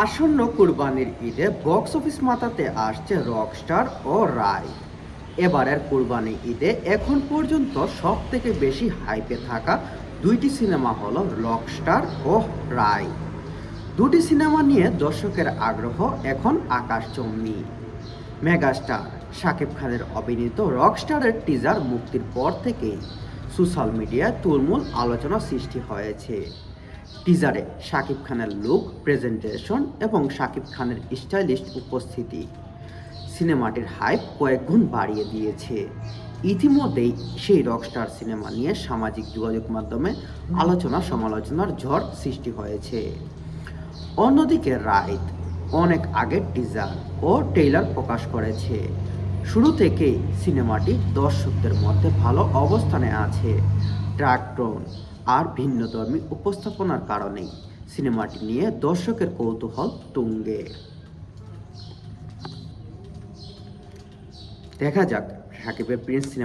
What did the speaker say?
আসন্ন কুরবানির ঈদে বক্স অফিস মাতাতে আসছে রকস্টার ও রায়। এবারের কুরবানি ঈদে এখন পর্যন্ত সব থেকে বেশি হাইপে থাকা দুইটি সিনেমা হলো রকস্টার ও রায়। দুটি সিনেমা নিয়ে দর্শকের আগ্রহ এখন আকাশচুম্বী। মেগাস্টার শাকিব খানের অভিনীত রকস্টারের টিজার মুক্তির পর থেকেই সোশ্যাল মিডিয়ায় তুলমুল আলোচনা সৃষ্টি হয়েছে। টিজারে শাকিব খানের লুক, প্রেজেন্টেশন এবং শাকিব খানের স্টাইলিশ উপস্থিতি সিনেমাটির হাইপ কয়েক গুণ বাড়িয়ে দিয়েছে। ইতিমধ্যেই সেই রকস্টার সিনেমা নিয়ে সামাজিক যোগাযোগ মাধ্যমে আলোচনা সমালোচনার ঝড় সৃষ্টি হয়েছে। অন্যদিকে রাইত অনেক আগে টিজার ও ট্রেইলার প্রকাশ করেছে। শুরু থেকেই সিনেমাটি দর্শকদের মধ্যে ভালো অবস্থানে আছে। ট্র্যাক টোন আর ভিন্নধর্মী উপস্থাপনার কারণেই সিনেমাটি নিয়ে দর্শকের কৌতূহল তুঙ্গে। দেখা যাক সাকিবের প্রিন্স সিনেমা